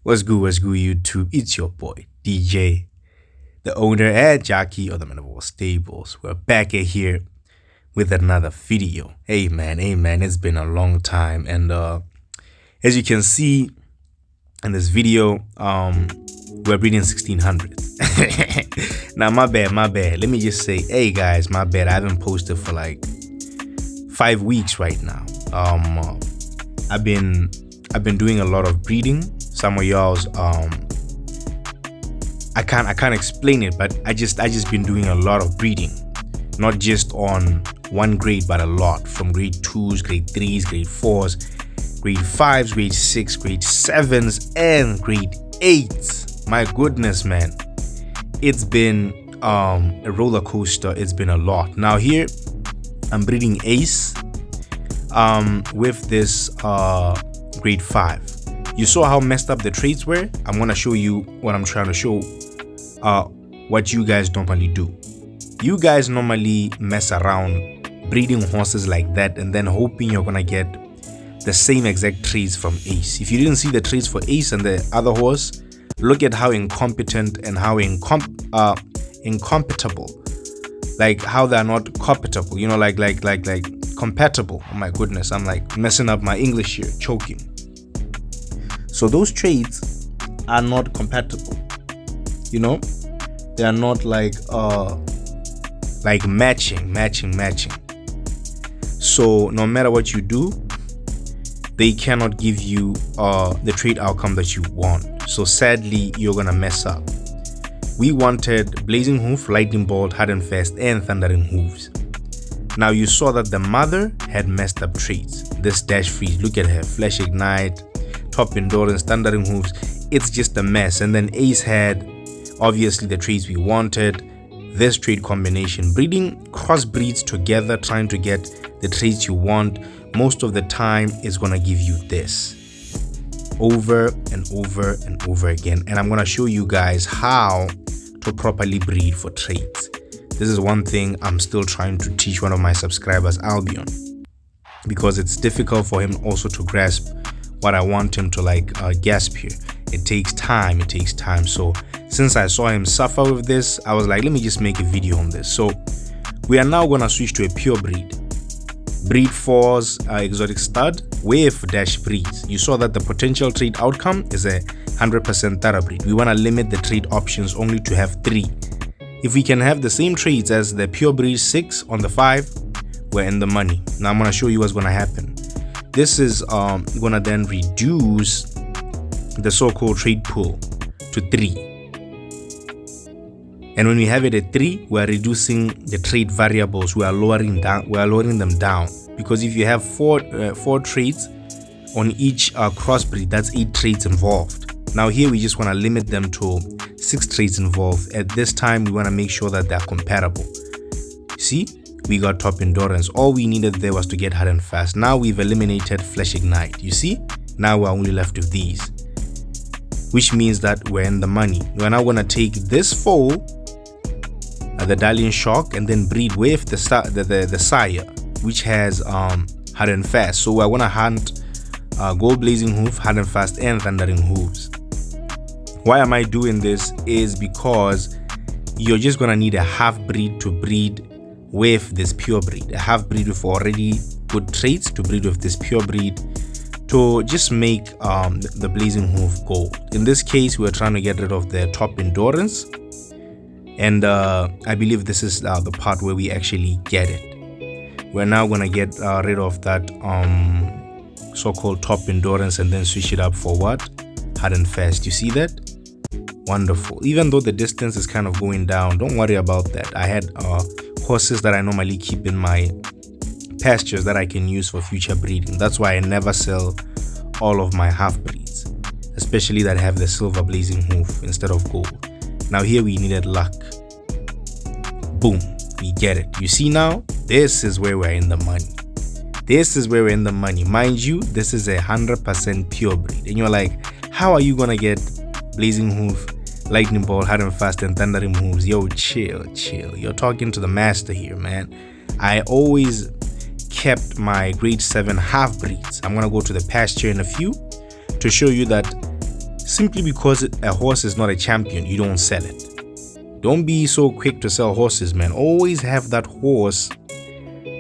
What's good, YouTube? It's your boy, DJ, the owner and jockey of the Man of All Stables. We're back at here with another video. Hey man, it's been a long time. And as you can see in this video, we're breeding 1600s. Now, my bad. Let me just say, hey guys, my bad. I haven't posted for like 5 weeks right now. I've been doing a lot of breeding. Some of y'all's I can't explain it, but I just been doing a lot of breeding, not just on one grade, but a lot, from grade 2s, grade 3s, grade 4s, grade 5s, grade 6, grade 7s, and grade 8s. My goodness, man, it's been a roller coaster. It's been a lot. Now here I'm breeding Ace with this grade 5. You saw how messed up the traits were. I'm gonna show you what I'm trying to show, what you guys normally do. You guys normally mess around breeding horses like that and then hoping you're gonna get the same exact traits from Ace. If you didn't see the traits for Ace and the other horse, look at how incompetent and how incompatible, like how they're not compatible, you know, like compatible. Oh my goodness, I'm like messing up my English here, choking. So those traits are not compatible, you know, they are not like matching. So no matter what you do, they cannot give you the trait outcome that you want. So sadly, you're gonna mess up. We wanted Blazing Hoof, Lightning Bolt, Hard and Fast, and Thundering Hooves. Now you saw that the mother had messed up traits. This Dash Freeze, look at her, Flash Ignite, Top Endurance, Thundering Hooves. It's just a mess. And then Ace had obviously the traits we wanted. This trait combination, breeding crossbreeds together, trying to get the traits you want, most of the time is gonna give you this over and over and over again. And I'm gonna show you guys how to properly breed for traits. This is one thing I'm still trying to teach one of my subscribers, Albion, because it's difficult for him also to grasp what I want him to grasp here. It takes time. So since I saw him suffer with this, I was like, let me just make a video on this. So we are now gonna switch to a pure breed 4's exotic stud with Dash Breeds. You saw that the potential trait outcome is a 100% thoroughbreed. We want to limit the trait options only to have 3. If we can have the same traits as the pure breed 6 on the 5, we're in the money. Now I'm gonna show you what's gonna happen. This is gonna then reduce the so-called trait pool to 3. And when we have it at 3, we are reducing the trait variables. We are lowering them down. Because if you have 4 traits on each crossbreed, that's 8 traits involved. Now here we just want to limit them to 6 traits involved. At this time, we want to make sure that they're compatible. See, we got Top Endurance. All we needed there was to get Hard and Fast. Now we've eliminated Flash Ignite. You see, now we're only left with these, which means that we're in the money. We're now going to take this foal, the Dalian Shock, and then breed with the sire, which has Hard and Fast. So we're going to hunt Gold Blazing Hoof, Hard and Fast, and Thundering Hooves. Why am I doing this is because you're just going to need a half breed to breed with this pure breed, a half breed with already good traits to breed with this pure breed to just make the Blazing Hoof gold. In this case, we're trying to get rid of the Top Endurance, and I believe this is the part where we actually get it. We're now gonna get rid of that so-called Top Endurance and then switch it up for what? Hard and Fast. You see that? Wonderful. Even though the distance is kind of going down, don't worry about that. I had horses that I normally keep in my pastures that I can use for future breeding. That's why I never sell all of my half breeds, especially that have the silver Blazing Hoof instead of gold. Now here we needed luck. Boom, we get it. You see now, this is where we're in the money. Mind you, this is 100% pure breed. And you're like, how are you gonna get Blazing Hoof, Lightning Bolt, Hard and Fast, and Thundering Hooves? Yo, chill. You're talking to the master here, man. I always kept my grade 7 half breeds. I'm gonna go to the pasture in a few to show you that simply because a horse is not a champion, you don't sell it. Don't be so quick to sell horses, man. Always have that horse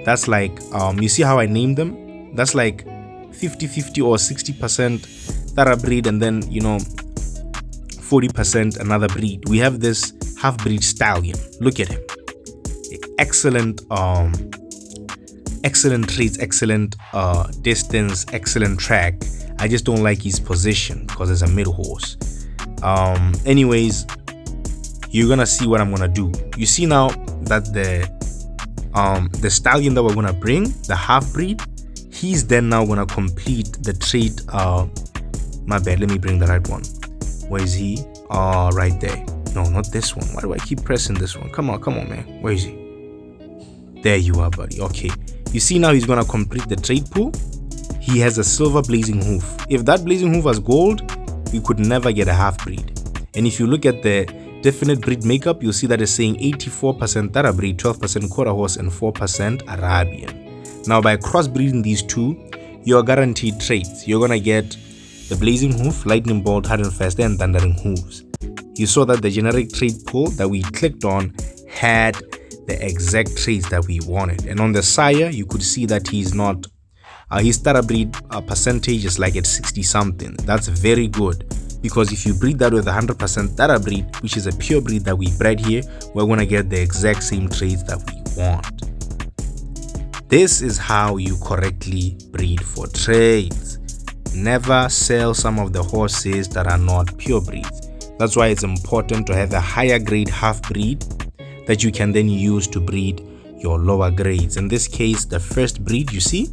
that's like, you see how I named them? That's like 50-50 or 60% thoroughbreed, and then 40% another breed. We have this half-breed stallion. Look at him. Excellent traits, excellent distance, excellent track. I just don't like his position because it's a middle horse. Anyways, you're gonna see what I'm gonna do. You see now that the stallion that we're gonna bring, the half-breed, he's then now gonna complete the trait. My bad, let me bring the right one. Where is he? Right there. No, not this one. Why do I keep pressing this one? Come on, man. Where is he? There you are, buddy. Okay, you see now he's gonna complete the trait pool. He has a silver blazing hoof. If that blazing hoof was gold, we could never get a half-breed. And if you look at the definite breed makeup, you'll see that it's saying 84% thoroughbreed, 12% quarter horse, and 4% Arabian. Now, by crossbreeding these two, you're guaranteed traits. You're gonna get the blazing hoof, lightning bolt, hard and fast, and thundering hooves. You saw that the generic trait pool that we clicked on had the exact traits that we wanted. And on the sire, you could see that he's not, his thoroughbreed percentage is like at 60 something. That's very good, because if you breed that with 100% thoroughbreed, which is a pure breed that we bred here, we're gonna get the exact same traits that we want. This is how you correctly breed for traits. Never sell some of the horses that are not pure breeds. That's why it's important to have a higher grade half breed that you can then use to breed your lower grades. In this case, the first breed, you see,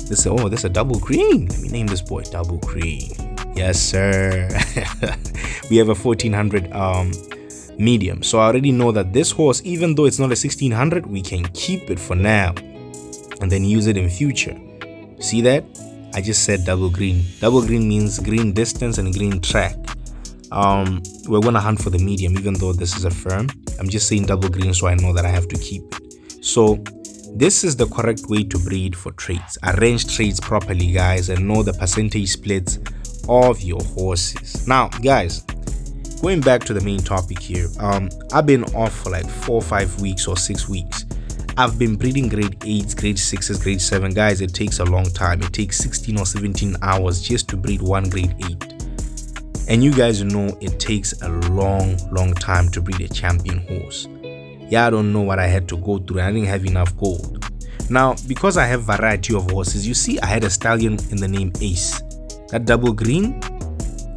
this is a double green. Let me name this boy double green. Yes, sir. We have a 1400 medium. So I already know that this horse, even though it's not a 1600, we can keep it for now and then use it in future. See that? I just said double green. Double green means green distance and green track. We're gonna hunt for the medium, even though this is a firm. I'm just saying double green so I know that I have to keep it. So this is the correct way to breed for traits. Arrange traits properly, guys, and know the percentage splits of your horses. Now, guys, going back to the main topic here, I've been off for like 4 or 5 weeks or 6 weeks. I've been breeding grade 8s, grade 6s, grade 7. Guys, it takes a long time. It takes 16 or 17 hours just to breed one grade 8. And you guys know it takes a long time to breed a champion horse. Yeah, I don't know what I had to go through. I didn't have enough gold. Now, because I have variety of horses, you see I had a stallion in the name Ace. That double green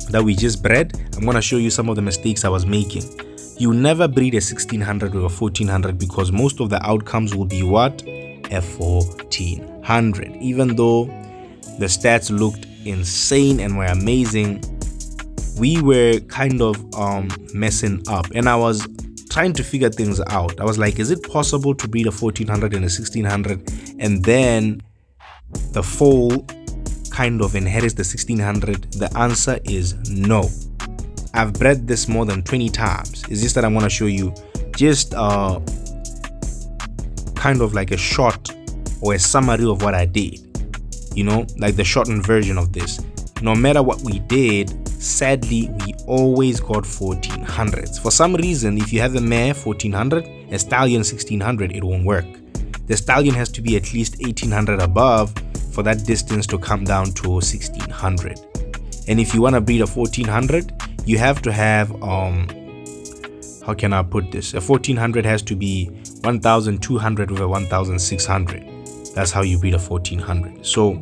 that we just bred, I'm going to show you some of the mistakes I was making. You never breed a 1600 or a 1400 because most of the outcomes will be what? A 1400. Even though the stats looked insane and were amazing, we were kind of messing up, and I was trying to figure things out. I was like, is it possible to breed a 1400 and a 1600 and then the foal kind of inherits the 1600? The answer is no. I've bred this more than 20 times. It's just that I'm going to show you just kind of like a short or a summary of what I did, like the shortened version of this. No matter what we did, sadly, we always got 1400s. For some reason, if you have a mare 1400, a stallion 1600, it won't work. The stallion has to be at least 1800 above for that distance to come down to 1600. And if you want to breed a 1400, you have to have, how can I put this? A 1400 has to be 1200 with a 1600. That's how you breed a 1400. So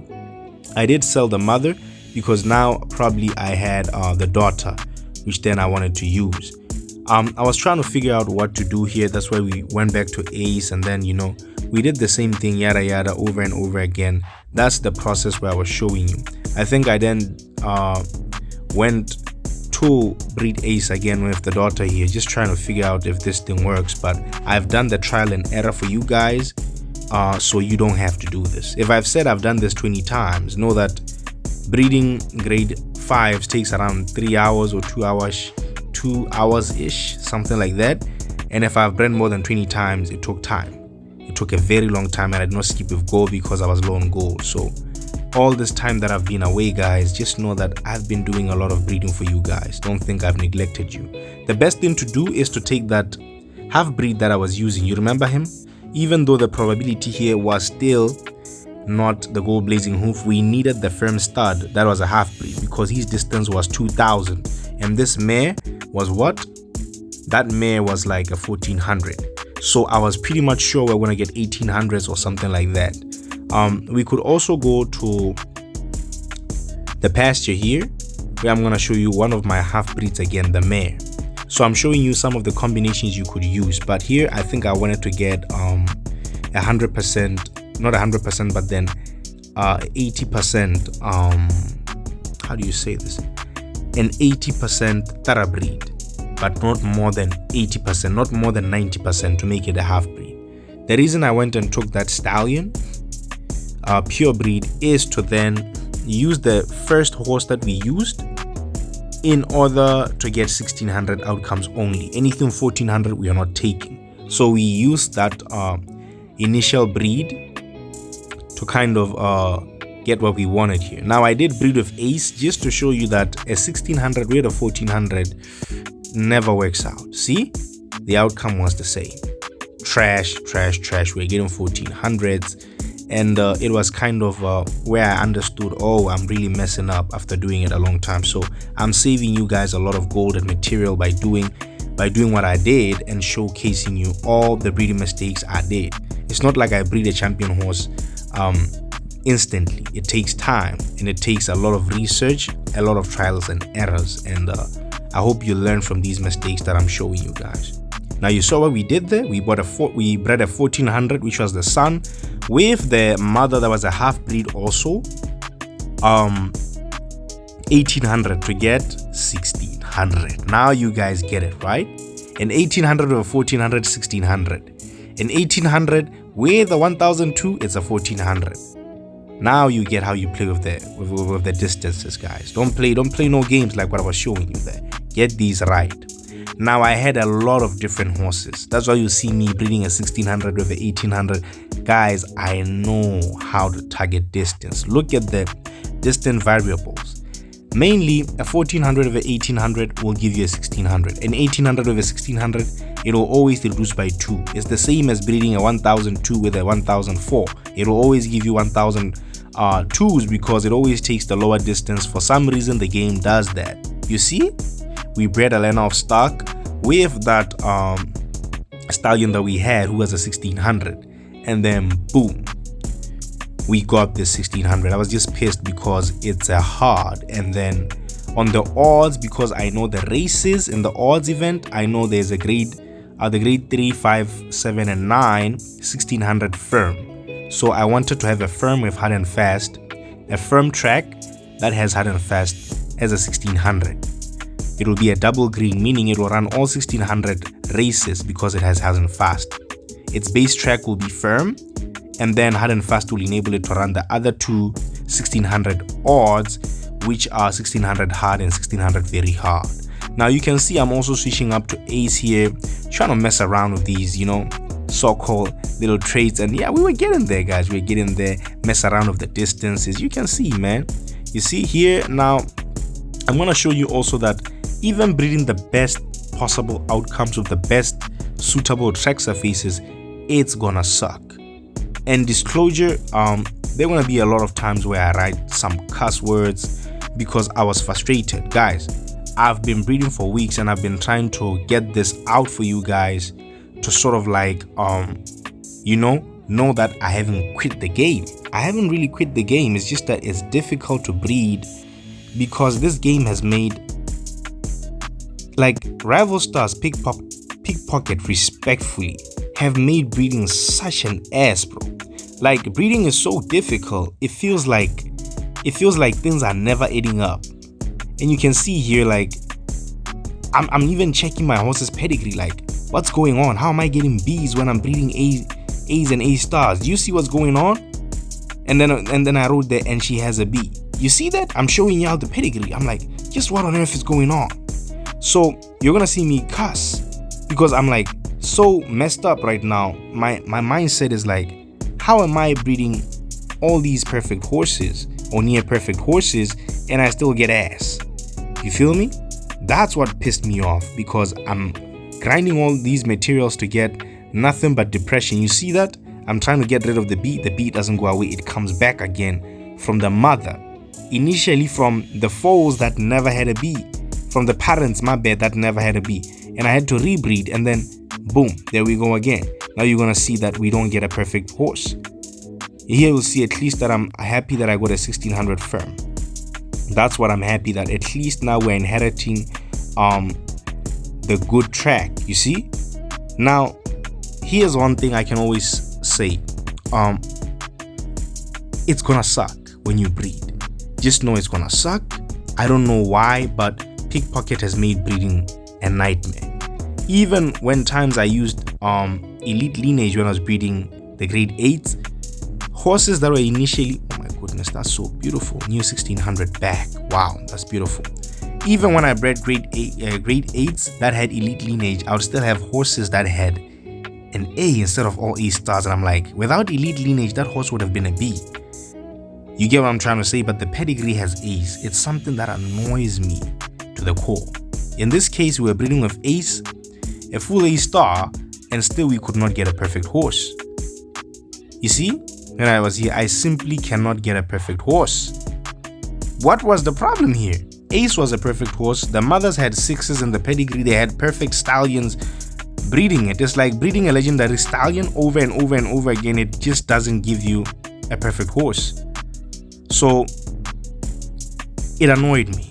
I did sell the mother, because now probably I had the daughter, which then I wanted to use. I was trying to figure out what to do here. That's why we went back to Ace, and then we did the same thing, yada yada, over and over again. That's the process where I was showing you. I think I then went to breed Ace again with the daughter here, just trying to figure out if this thing works. But I've done the trial and error for you guys, so you don't have to do this. If I've said I've done this 20 times, know that breeding grade 5s takes around 3 hours or 2 hours ish, something like that. And if I've bred more than 20 times, it took time. It took a very long time, and I did not skip with gold because I was low on gold. So all this time that I've been away, guys, just know that I've been doing a lot of breeding for you guys. Don't think I've neglected you. The best thing to do is to take that half breed that I was using. You remember him? Even though the probability here was still not the gold blazing hoof, we needed the firm stud that was a half breed because his distance was 2000, and this mare was what? That mare was like a 1400. So I was pretty much sure we're gonna get 1800s or something like that. We could also go to the pasture here, where I'm gonna show you one of my half breeds again, the mare. So I'm showing you some of the combinations you could use, but here I think I wanted to get 100%, not 100%, but then 80%. How do you say this? An 80% Tara breed, but not more than 80%, not more than 90% to make it a half breed. The reason I went and took that stallion pure breed is to then use the first horse that we used in order to get 1600 outcomes only. Anything 1400 we are not taking. So we used that initial breed to kind of get what we wanted here. Now I did breed with ace just to show you that a 1600 with a 1400 never works out. See, the outcome was the same. Trash. We're getting 1400s. And it was kind of where I understood, oh, I'm really messing up after doing it a long time. So I'm saving you guys a lot of gold and material by doing what I did and showcasing you all the breeding mistakes I did. It's not like I breed a champion horse instantly. It takes time, and it takes a lot of research, a lot of trials and errors, and I hope you learn from these mistakes that I'm showing you guys. Now you saw what we did there. We bred a 1400, which was the son, with the mother that was a half breed also. 1800 to get 1600. Now you guys get it, right? An 1800 with a 1400, 1600. An 1800 with a 1002, it's a 1400. Now you get how you play with the distances, guys. Don't play no games like what I was showing you there. Get these right. Now I had a lot of different horses. That's why you see me breeding a 1600 with a 1800. Guys, I know how to target distance. Look at the distant variables. Mainly a 1400 with a 1800 will give you a 1600. An 1800 with a 1600, it will always reduce by 2. It's the same as breeding a 1002 with a 1004. It will always give you 1002s because it always takes the lower distance. For some reason the game does that. You see? We bred a Lena of stock with that stallion that we had who was a 1600, and then boom, we got this 1600. I was just pissed because it's a hard, and then on the odds, because I know the races in the odds event, I know there's a grade the grade 3, 5, 7 and 9 1600 firm. So I wanted to have a firm with hard and fast, a firm track that has hard and fast as a 1600. It will be a double green, meaning it will run all 1600 races because it has hard and fast. Its base track will be firm, and then hard and fast will enable it to run the other two 1600 odds, which are 1600 hard and 1600 very hard. Now you can see I'm also switching up to ace here, trying to mess around with these, so-called little traits. And yeah, we were getting there, guys. We were getting there, mess around with the distances. You can see, man. You see here now, I'm going to show you also that even breeding the best possible outcomes with the best suitable track surfaces, it's gonna suck. And disclosure, there gonna be a lot of times where I write some cuss words because I was frustrated. Guys, I've been breeding for weeks and I've been trying to get this out for you guys to sort of like know that I haven't quit the game. I haven't really quit the game. It's just that it's difficult to breed because this game has made, like, Rival Stars, Pikpocket, respectfully, have made breeding such an ass, bro. Like, breeding is so difficult. It feels like things are never adding up. And you can see here, like, I'm even checking my horse's pedigree. Like, what's going on? How am I getting B's when I'm breeding A's and A stars? Do you see what's going on? And then I wrote there, and she has a B. You see that? I'm showing you out the pedigree. I'm like, just what on earth is going on? So you're gonna see me cuss because I'm like so messed up right now. My mindset is like, how am I breeding all these perfect horses, or near perfect horses and I still get ass. You feel me? That's what pissed me off, because I'm grinding all these materials to get nothing but depression. You see that? I'm trying to get rid of the bee doesn't go away, it comes back again from the mother. Initially from the foals that never had a bee, from the parents, my bad, that never had a bee, and I had to rebreed, and then boom, there we go again. Now you're gonna see that we don't get a perfect horse. Here you'll see at least that I'm happy that I got a 1600 firm. That's what I'm happy, that at least now we're inheriting the good track, you see. Now here's one thing I can always say, it's gonna suck when you breed. Just know it's gonna suck. I don't know why, but Pickpocket has made breeding a nightmare. Even when times I used elite lineage when I was breeding the grade 8s, horses that were initially, oh my goodness, that's so beautiful, new 1600 back, wow, that's beautiful. Even when I bred grade 8s that had elite lineage, I would still have horses that had an A instead of all A stars, and I'm like, without elite lineage, that horse would have been a B. You get what I'm trying to say? But the pedigree has A's. It's something that annoys me to the core. In this case, we were breeding with Ace, a full A star, and still we could not get a perfect horse. You see? When I was here, I simply cannot get a perfect horse. What was the problem here? Ace was a perfect horse. The mothers had 6s in the pedigree. They had perfect stallions breeding it. It's like breeding a legendary stallion over and over and over again. It just doesn't give you a perfect horse. So it annoyed me,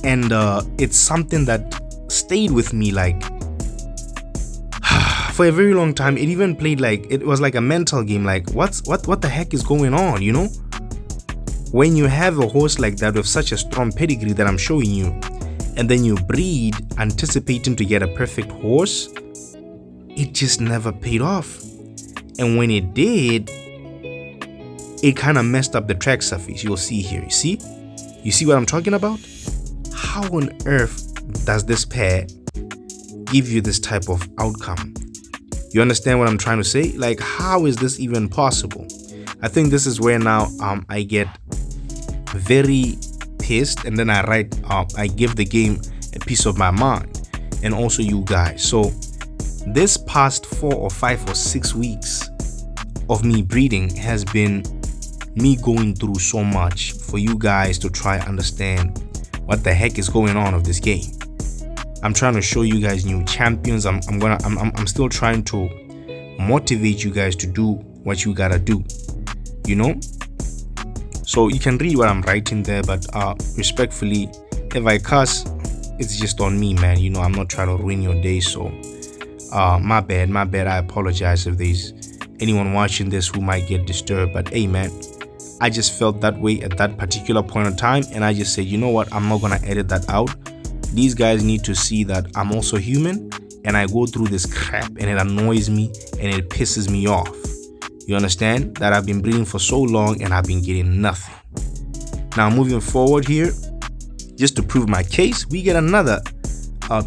and it's something that stayed with me like for a very long time. It even played like, it was like a mental game, like what the heck is going on, you know? When you have a horse like that with such a strong pedigree that I'm showing you, and then you breed anticipating to get a perfect horse, it just never paid off. And when it did, it kind of messed up the track surface. You'll see here, you see what I'm talking about? How on earth does this pair give you this type of outcome? You understand what I'm trying to say? Like, how is this even possible? I think this is where now I get very pissed, and then I give the game a piece of my mind, and also you guys. So this past 4 or 5 or 6 weeks of me breeding has been me going through so much for you guys to try and understand what the heck is going on of this game. I'm trying to show you guys new champions. I'm still trying to motivate you guys to do what you gotta do, you know. So you can read what I'm writing there, but respectfully, if I cuss, it's just on me, man. You know, I'm not trying to ruin your day. So my bad. I apologize if there's anyone watching this who might get disturbed, but hey, man, I just felt that way at that particular point in time, and I just said, you know what, I'm not gonna edit that out. These guys need to see that I'm also human, and I go through this crap, and it annoys me and it pisses me off. You understand that I've been breeding for so long and I've been getting nothing. Now moving forward here, just to prove my case, we get another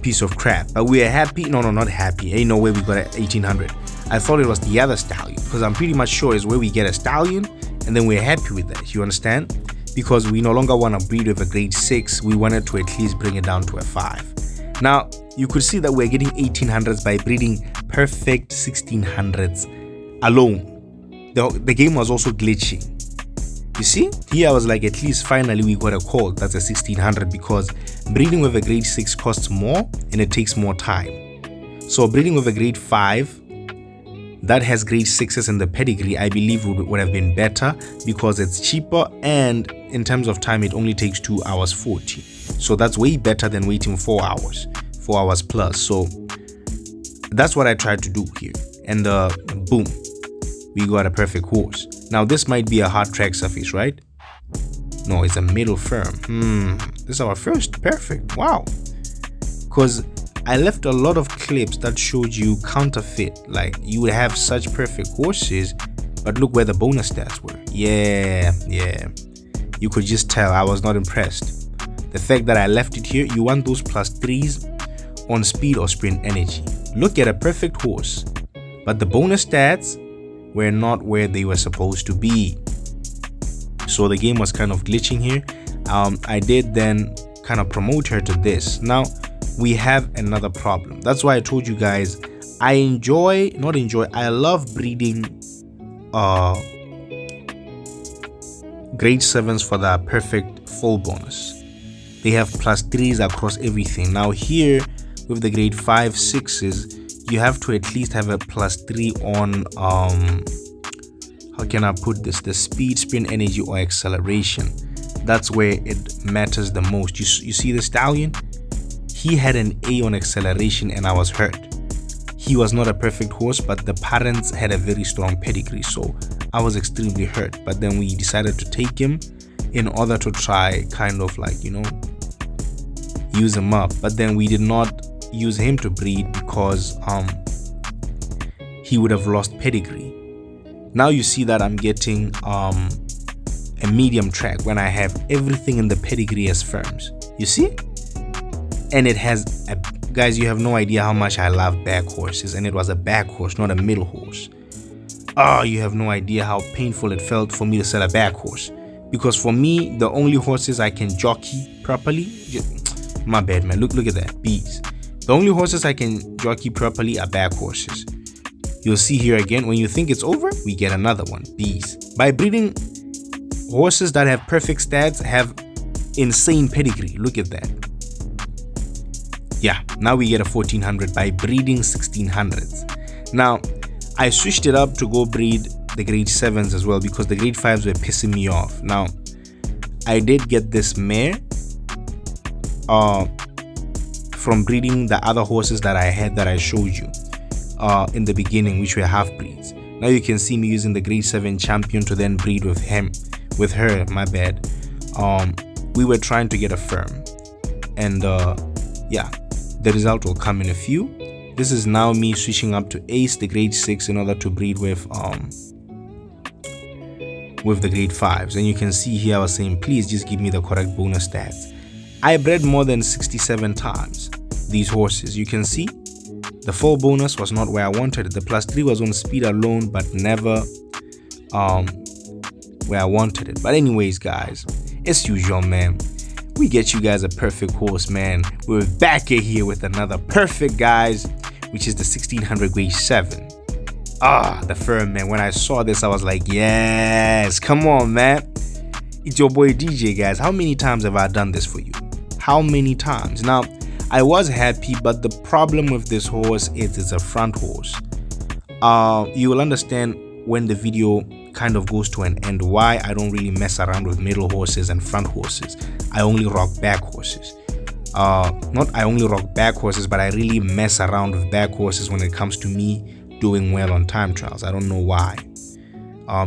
piece of crap, but we are happy. No, not happy. Ain't no way we got an 1800. I thought it was the other stallion, because I'm pretty much sure it's where we get a stallion and then we're happy with that. You understand? Because we no longer want to breed with a grade 6. We wanted to at least bring it down to a 5. Now you could see that we're getting 1800s by breeding perfect 1600s alone. The game was also glitching. You see, here I was like, at least finally we got a call that's a 1600, because breeding with a grade 6 costs more and it takes more time. So breeding with a grade 5 that has grade 6s in the pedigree, I believe would have been better, because it's cheaper, and in terms of time it only takes 2 hours 40. So that's way better than waiting 4 hours plus. So that's what I tried to do here, and boom, we got a perfect horse. Now this might be a hard track surface, right? No, it's a middle firm. This is our first perfect. Wow. Because I left a lot of clips that showed you counterfeit, like you would have such perfect horses, but look where the bonus stats were. Yeah, you could just tell I was not impressed. The fact that I left it here, you want those +3s on speed or sprint energy. Look at a perfect horse, but the bonus stats were not where they were supposed to be. so the game was kind of glitching here. I did then kind of promote her to this. Now we have another problem. That's why I told you guys I love breeding grade 7s for the perfect full bonus. They have +3s across everything. Now here with the grade 5 6s, you have to at least have a +3 on how can I put this, the speed, spin, energy, or acceleration. That's where it matters the most. You see the stallion, he had an A on acceleration and I was hurt. He was not a perfect horse, but the parents had a very strong pedigree, so I was extremely hurt. But then we decided to take him in order to try kind of like, you know, use him up. But then we did not use him to breed because he would have lost pedigree. Now you see that I'm getting a medium track when I have everything in the pedigree as firms. You see? And it has a, guys, you have no idea how much I love back horses, and it was a back horse, not a middle horse. Oh, you have no idea how painful it felt for me to sell a back horse, because for me the only horses I can jockey properly, my bad man, look at that, bees. The only horses I can jockey properly are back horses. You'll see here again, when you think it's over, we get another one, bees. By breeding, horses that have perfect stats have insane pedigree. Look at that. Yeah, now we get a 1400 by breeding 1600s. Now I switched it up to go breed the grade 7s as well, because the grade 5s were pissing me off. Now I did get this mare from breeding the other horses that I had that I showed you in the beginning, which were half breeds. Now you can see me using the grade 7 champion to then breed with her, my bad. We were trying to get a firm, and yeah, the result will come in a few. This is now me switching up to ace the grade 6 in order to breed with the grade 5s. And you can see here I was saying, please just give me the correct bonus stats. I bred more than 67 times these horses. You can see the full bonus was not where I wanted it. The +3 was on speed alone, but never where I wanted it. But anyways, guys, as usual, man, we get you guys a perfect horse, man. We're back here with another perfect, guys, which is the 1600 grade 7. The firm, man. When I saw this, I was like, yes, come on, man. It's your boy DJ, guys. How many times have I done this for you? How many times? Now, I was happy, but the problem with this horse is it's a front horse. You will understand when the video kind of goes to an end why I don't really mess around with middle horses and front horses. I only rock back horses. Not I only rock back horses, but I really mess around with back horses when it comes to me doing well on time trials. I don't know why.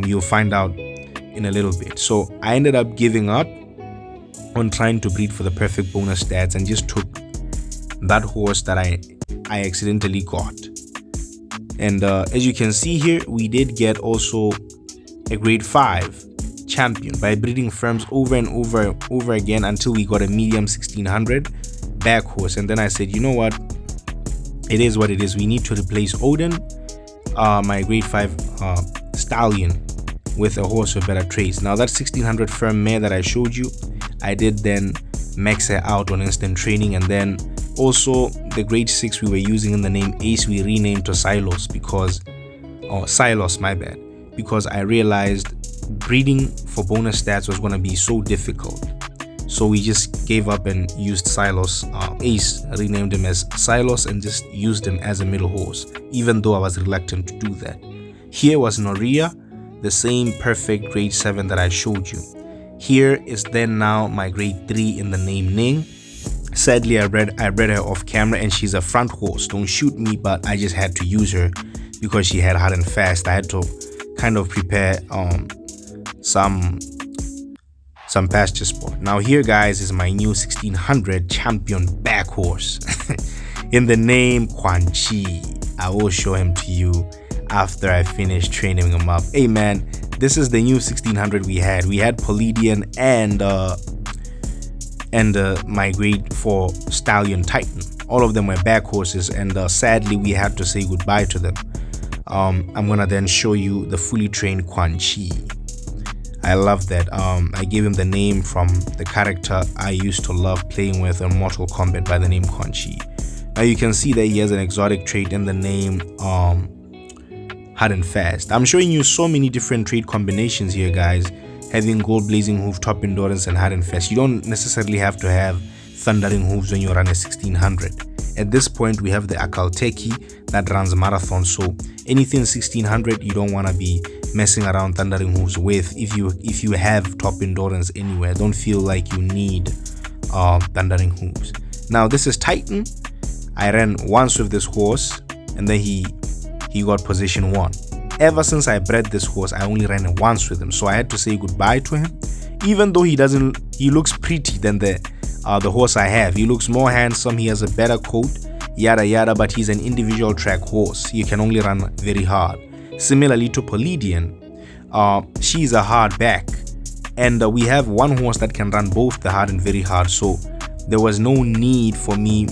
You'll find out in a little bit. So I ended up giving up on trying to breed for the perfect bonus stats and just took that horse that I accidentally got. And as you can see here, we did get also a grade 5 champion by breeding firms over and over again until we got a medium 1600 back horse. And then I said, you know what, it is what it is. We need to replace Odin, my grade 5 stallion, with a horse with better traits. Now that 1600 firm mare that I showed you, I did then max her out on instant training. And then also the grade 6 we were using in the name Ace, we renamed to Silos because, Silos, my bad, because I realized breeding for bonus stats was going to be so difficult. So we just gave up and used Silos. Ace, renamed him as Silos, and just used him as a middle horse, even though I was reluctant to do that. Here was Noria, the same perfect grade 7 that I showed you. Here is then now my grade 3 in the name Ning. Sadly, I bred her off camera, and she's a front horse. Don't shoot me, but I just had to use her because she had hard and fast. I had to kind of prepare some pasture sport. Now here, guys, is my new 1600 champion back horse in the name Quan Chi. I will show him to you after I finish training him up. Hey man, this is the new 1600 we had. We had Palladian and my grade 4 Stallion Titan. All of them were back horses, and sadly we had to say goodbye to them. I'm gonna then show you the fully trained Quan Chi. I love that. I gave him the name from the character I used to love playing with in Mortal Kombat by the name Quan Chi. Now you can see that he has an exotic trait in the name Hard and Fast. I'm showing you so many different trait combinations here, guys. Having Gold Blazing Hoof, Top Endurance, and Hard and Fast. You don't necessarily have to have Thundering Hooves when you run a 1600. At this point, we have the Akalteki that runs marathon, so anything 1600 you don't want to be messing around Thundering Hooves with. If you have Top Endurance anywhere, don't feel like you need Thundering Hooves. Now this is Titan. I ran once with this horse, and then he got position 1. Ever since I bred this horse, I only ran once with him, so I had to say goodbye to him. Even though he looks pretty than the horse I have. He looks more handsome, he has a better coat, yada yada, but he's an individual track horse. He can only run very hard. Similarly to Palladian, she's a hard back, and we have one horse that can run both the hard and very hard, so there was no need for me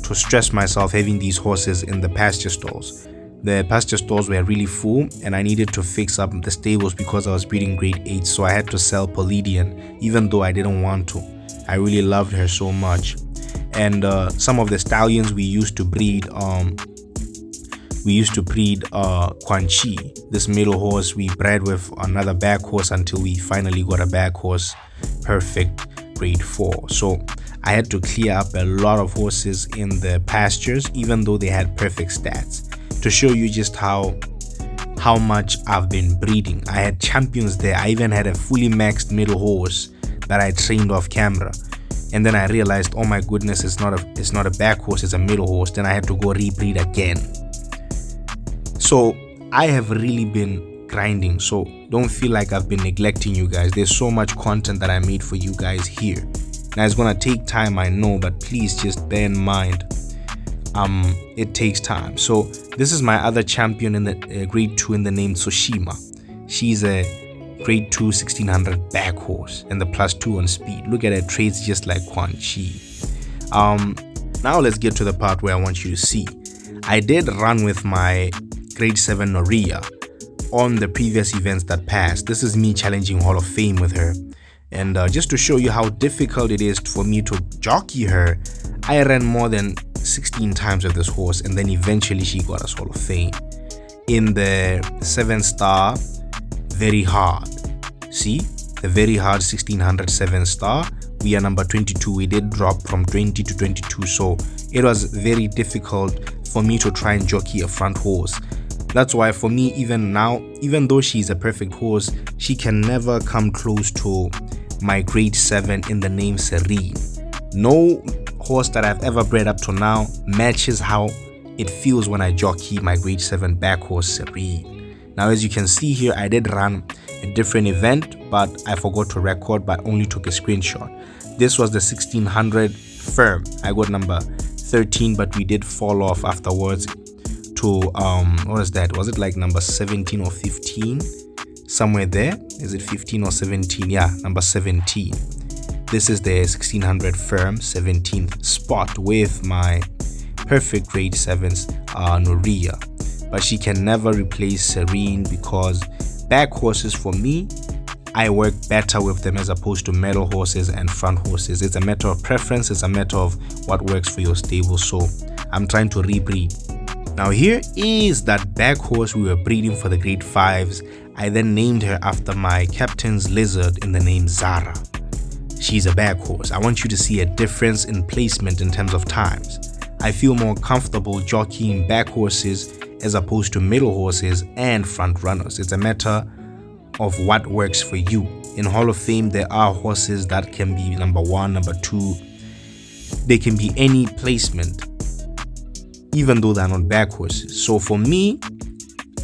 to stress myself having these horses in the pasture stalls. The pasture stalls were really full, and I needed to fix up the stables because I was breeding grade 8, so I had to sell Palladian even though I didn't want to. I really loved her so much. And some of the stallions we used to breed Quan Chi. This middle horse we bred with another back horse until we finally got a back horse perfect grade 4. So I had to clear up a lot of horses in the pastures even though they had perfect stats, to show you just how much I've been breeding. I had champions there. I even had a fully maxed middle horse that I trained off camera, and then I realized, oh my goodness, it's not a back horse, it's a middle horse. Then I had to go rebreed again. So I have really been grinding, so don't feel like I've been neglecting you guys. There's so much content that I made for you guys here. Now it's gonna take time, I know, but please just bear in mind it takes time. So this is my other champion in the grade 2 in the name Tsushima. She's a grade 2 1600 back horse and the +2 on speed. Look at her traits just like Quan Chi. Now let's get to the part where I want you to see. I did run with my grade 7 Noria on the previous events that passed. This is me challenging Hall of Fame with her, and just to show you how difficult it is for me to jockey her, I ran more than 16 times with this horse, and then eventually she got us Hall of Fame in the 7-star very hard. See, the very hard 1600 7-star, we are number 22. We did drop from 20 to 22, so it was very difficult for me to try and jockey a front horse. That's why for me, even now, even though she's a perfect horse, she can never come close to my grade 7 in the name Serene. No horse that I've ever bred up to now matches how it feels when I jockey my grade 7 back horse Serene. Now as you can see here, I did run a different event, but I forgot to record, but only took a screenshot. This was the 1600 firm. I got number 13, but we did fall off afterwards to what is that? Was it like number 17 or 15? Somewhere there. Is it 15 or 17? Yeah, number 17. This is the 1600 firm 17th spot with my perfect grade 7's Noria. But she can never replace Serene because back horses, for me, I work better with them as opposed to middle horses and front horses. It's a matter of preference. It's a matter of what works for your stable. So I'm trying to rebreed. Now here is that back horse we were breeding for the grade 5s. I then named her after my captain's lizard in the name Zara. She's a back horse. I want you to see a difference in placement in terms of times. I feel more comfortable jockeying back horses as opposed to middle horses and front runners. It's a matter of what works for you. In Hall of Fame, there are horses that can be number 1, number 2. They can be any placement, even though they're not back horses. So for me,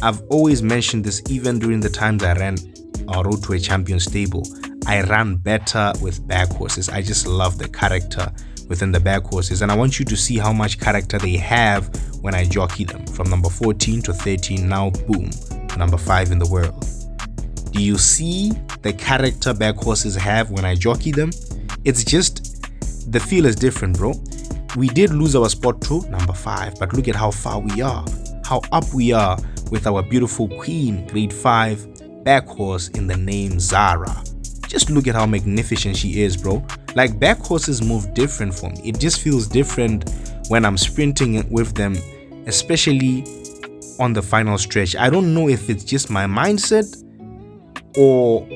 I've always mentioned this even during the times I ran Road to a Champion stable. I ran better with back horses. I just love the character within the back horses, and I want you to see how much character they have when I jockey them. From number 14 to 13, now boom, number 5 in the world. Do you see the character back horses have when I jockey them? It's just, the feel is different, bro. We did lose our spot to number 5, but look at how far we are, how up we are with our beautiful queen grade 5 back horse in the name Zara. Just look at how magnificent she is, bro. Like, back horses move different for me. It just feels different when I'm sprinting with them, especially on the final stretch. I don't know if it's just my mindset or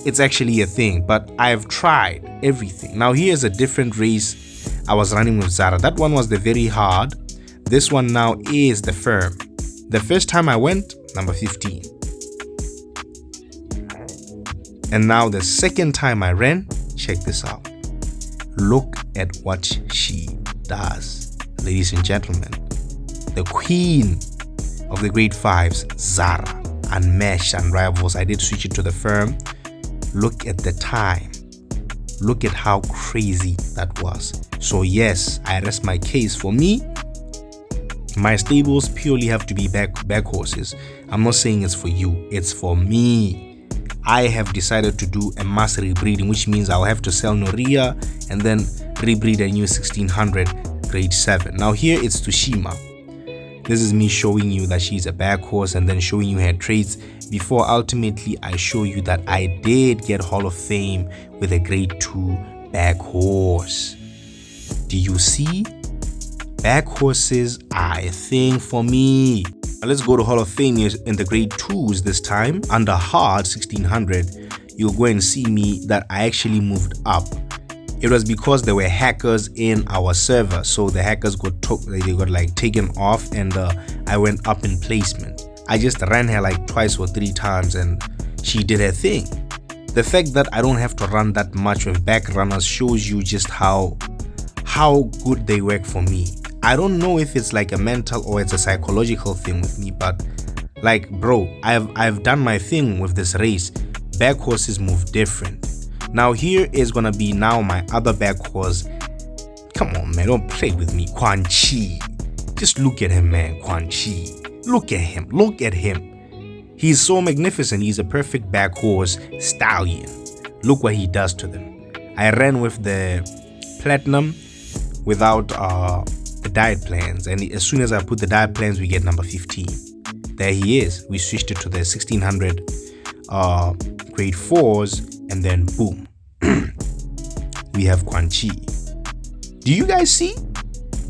it's actually a thing, but I've tried everything. Now here's a different race I was running with Zara. That one was the very hard. This one now is the firm. The first time I went, number 15. And now the second time I ran, check this out. Look at what she does. Ladies and gentlemen, the queen of the grade 5s, Zara, unmatched and rivals. I did switch it to the firm. Look at the time. Look at how crazy that was. So yes, I rest my case. For me, my stables purely have to be back horses. I'm not saying it's for you, it's for me. I have decided to do a mass rebreeding, which means I'll have to sell Noria and then rebreed a new 1600 grade 7. Now here it's Tushima. This is me showing you that she's a back horse and then showing you her traits before ultimately I show you that I did get Hall of Fame with a grade 2 back horse. Do you see? Back horses are a thing for me. Now let's go to Hall of Fame in the grade 2s this time. Under hard 1600, you'll go and see me that I actually moved up. It was because there were hackers in our server, so the hackers got like taken off, and I went up in placement. I just ran her like twice or 3 times and she did her thing. The fact that I don't have to run that much with back runners shows you just how good they work for me. I don't know if it's like a mental or it's a psychological thing with me, but like, bro, I've done my thing with this race. Back horses move different. Now here is gonna be now my other back horse. Come on, man, don't play with me. Quan Chi. Just look at him, man. Quan Chi. Look at him. Look at him. He's so magnificent. He's a perfect back horse stallion. Look what he does to them. I ran with the platinum without the diet plans, and as soon as I put the diet plans, we get number 15. There he is. We switched it to the 1600 grade 4s, and then boom, we have Quan Chi. Do you guys see?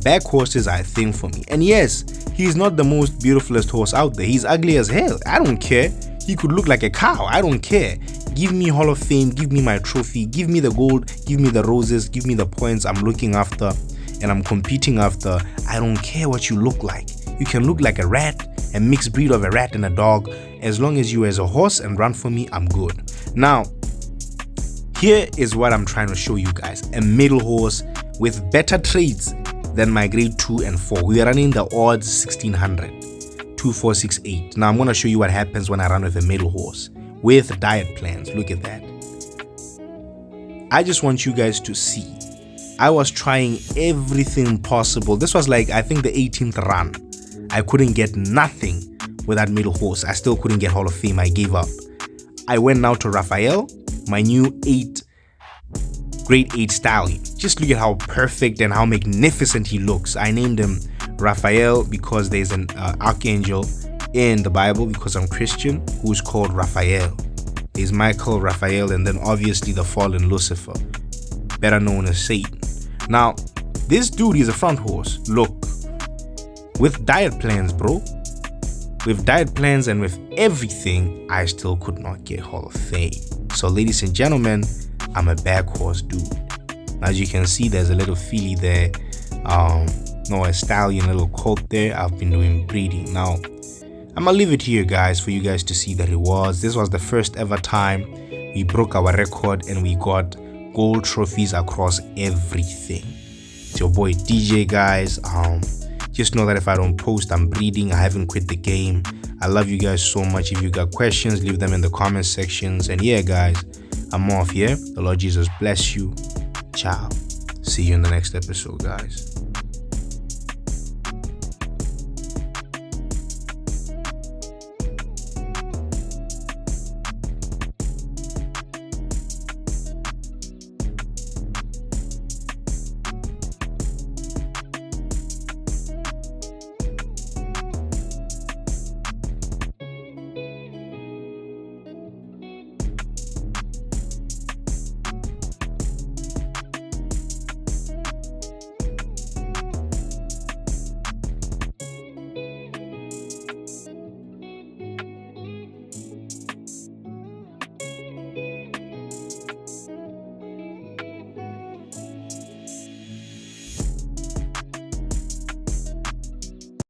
Back horses are a thing for me. And yes, he's not the most beautifulest horse out there. He's ugly as hell. I don't care. He could look like a cow. I don't care. Give me Hall of Fame. Give me my trophy. Give me the gold. Give me the roses. Give me the points I'm looking after and I'm competing after. I don't care what you look like. You can look like a rat, a mixed breed of a rat and a dog. As long as you as a horse and run for me, I'm good. Now, here is what I'm trying to show you guys. A middle horse with better traits than my grade 2 and 4. We are running the odds 1600. 2468. Now I'm going to show you what happens when I run with a middle horse with diet plans. Look at that. I just want you guys to see. I was trying everything possible. This was like, I think the 18th run. I couldn't get nothing with that middle horse. I still couldn't get Hall of Fame. I gave up. I went now to Raphael, my new grade 8 stallion. Just look at how perfect and how magnificent he looks. I named him Raphael because there's an archangel in the Bible, because I'm Christian, who's called Raphael. There's Michael, Raphael, and then obviously the fallen Lucifer, better known as Satan. Now, this dude is a front horse. Look, with diet plans, bro. With diet plans and with everything, I still could not get Hall of Fame. So, ladies and gentlemen, I'm a back horse dude. As you can see, there's a little filly there. A stallion, a little colt there. I've been doing breeding. Now, I'm gonna leave it here, guys, for you guys to see the rewards. This was the first ever time we broke our record and we got gold trophies across everything. It's your boy DJ, guys. Just know that if I don't post, I'm breeding. I haven't quit the game. I love you guys so much. If you got questions, leave them in the comment sections. And yeah, guys, I'm off here. The Lord Jesus bless you. Ciao. See you in the next episode, guys.